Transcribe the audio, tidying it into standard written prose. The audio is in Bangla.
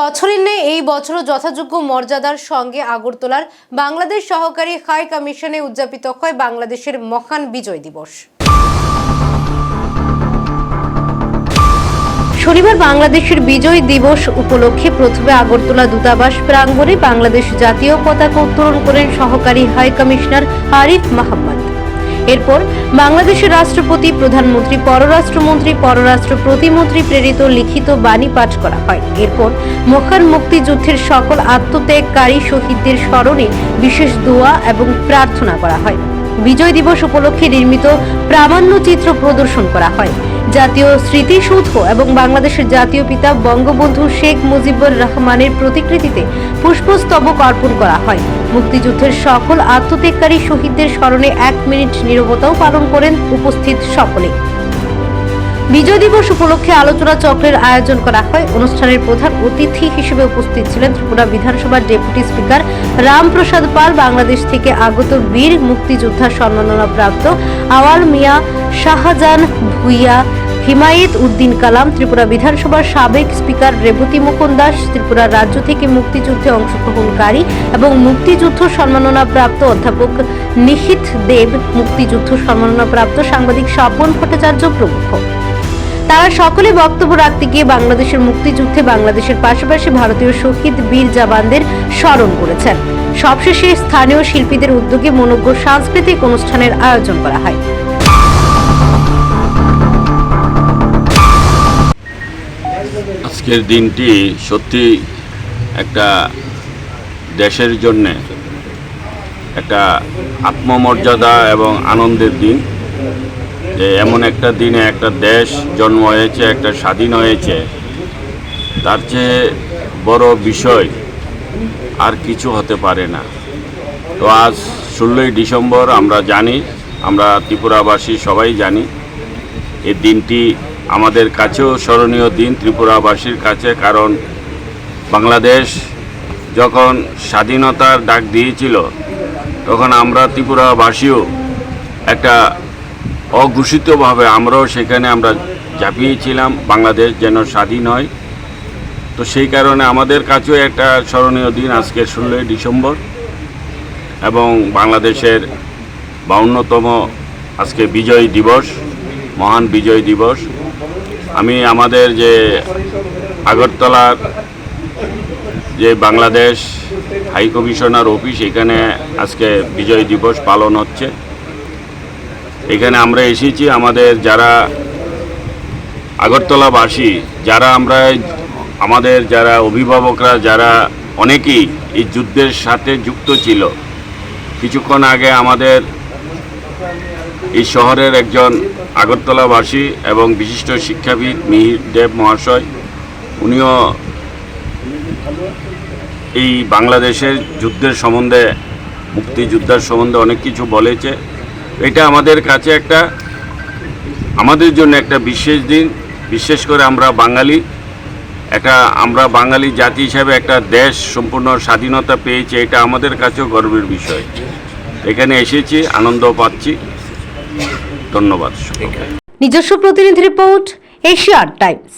বছরের ন্যায় এই বছরও যথাযোগ্য মর্যাদার সঙ্গে আগরতলার বাংলাদেশ সহকারী হাই কমিশনে উদযাপিত হয় বাংলাদেশের মহান বিজয় দিবস। শনিবার বাংলাদেশের বিজয় দিবস উপলক্ষে প্রথমে আগরতলা দূতাবাস প্রাঙ্গণে বাংলাদেশ জাতীয় পতাকা উত্তোলন করেন সহকারী হাই কমিশনার আরিফ মাহমুদ। এরপর বাংলাদেশের রাষ্ট্রপতি, প্রধানমন্ত্রী, পররাষ্ট্রমন্ত্রী, পররাষ্ট্র প্রতিমন্ত্রী প্রেরিত লিখিত বাণী পাঠ করা হয়। এরপর মহান মুক্তিযুদ্ধের সকল আত্মত্যাগকারী শহীদদের স্মরণে বিশেষ দোয়া এবং প্রার্থনা করা হয়। বিজয় দিবস উপলক্ষে নির্মিত প্রামাণ্যচিত্র প্রদর্শন করা হয়। জাতীয় স্মৃতিসৌধ এবং বাংলাদেশের জাতীয় পিতা বঙ্গবন্ধু শেখ মুজিবুর রহমানের প্রতিকৃতিতে পুষ্পস্তবক অর্পণ করা হয়। মুক্তিযুদ্ধের সকল আত্মত্যাগকারী শহীদদের স্মরণে 1 মিনিট নীরবতাও পালন করেন উপস্থিত সকলে। বিজয় দিবস উপলক্ষে আলোচনা চক্রের আয়োজন করা হয়। অনুষ্ঠানের প্রধান অতিথি হিসেবে উপস্থিত ছিলেন ত্রিপুরা বিধানসভার ডেপুটি স্পিকার রামপ্রসাদ পাল, বাংলাদেশ থেকে আগত বীর মুক্তিযোদ্ধা সম্মাননাপ্রাপ্ত আওয়াল মিয়া, শাহজাহান ভুইয়া, হিমায়েত উদ্দিন কালাম, ত্রিপুরা বিধানসভার সাবেক স্পিকার রেবতী মুকুন দাস, ত্রিপুরা রাজ্য থেকে মুক্তিযুদ্ধে অংশগ্রহণকারী এবং মুক্তিযুদ্ধ সম্মাননাপ্রাপ্ত অধ্যাপক নিহিত দেব, মুক্তিযুদ্ধ সম্মাননাপ্রাপ্ত সাংবাদিক স্বপন ভট্টাচার্য প্রমুখ। তারা সকলে বক্তব্য রাখতে গিয়ে বাংলাদেশের মুক্তিযুদ্ধে বাংলাদেশের পাশাপাশি ভারতীয় শহীদ বীর জওয়ানদের স্মরণ করেছেন। সবশেষে স্থানীয় শিল্পীদের উদ্যোগে মনোজ্ঞ সাংস্কৃতিক অনুষ্ঠানের আয়োজন করা হয়। আজকের দিনটি সত্যি একটা দেশের জন্য একটা আত্মমর্যাদা এবং আনন্দের দিন, যে এমন একটা দিনে একটা দেশ জন্ম হয়েছে, একটা স্বাধীন হয়েছে, তার চেয়ে বড় বিষয় আর কিছু হতে পারে না। তো আজ 16ই ডিসেম্বর আমরা জানি, আমরা ত্রিপুরাবাসী সবাই জানি, এই দিনটি আমাদের কাছেও স্মরণীয় দিন, ত্রিপুরাবাসীর কাছে। কারণ বাংলাদেশ যখন স্বাধীনতার ডাক দিয়েছিল, তখন আমরা ত্রিপুরাবাসীও একটা অঘোষিতভাবে আমরাও সেখানে আমরা ঝাঁপিয়েছিলাম, বাংলাদেশ যেন স্বাধীন হয়। তো সেই কারণে আমাদের কাছেও একটা স্মরণীয় দিন আজকে 16ই ডিসেম্বর, এবং বাংলাদেশের 52তম আজকে বিজয় দিবস, মহান বিজয় দিবস। আমি আমাদের যে আগরতলার যে বাংলাদেশ হাই কমিশনার অফিস, এখানে আজকে বিজয় দিবস পালন হচ্ছে। এখানে আমরা এসেছি, আমাদের যারা আগরতলাবাসী, যারা আমরা আমাদের যারা অভিভাবকরা, যারা অনেকেই এই যুদ্ধের সাথে যুক্ত ছিল। কিছুক্ষণ আগে আমাদের এই শহরের একজন আগরতলাবাসী এবং বিশিষ্ট শিক্ষাবিদ মিহির দেব মহাশয়, উনিও এই বাংলাদেশের যুদ্ধের সম্বন্ধে, মুক্তিযোদ্ধার সম্বন্ধে অনেক কিছু বলেছে। এটা আমাদের কাছে একটা, আমাদের জন্য একটা বিশেষ দিন। বিশেষ করে আমরা বাঙালি, আমরা বাঙালি জাতি হিসাবে একটা দেশ সম্পূর্ণ স্বাধীনতা পেয়েছে, এটা আমাদের কাছেও গর্বের বিষয়। এখানে এসেছি, আনন্দ পাচ্ছি। ধন্যবাদ। নিজস্ব প্রতিনিধি রিপোর্ট, এশিয়ার টাইমস।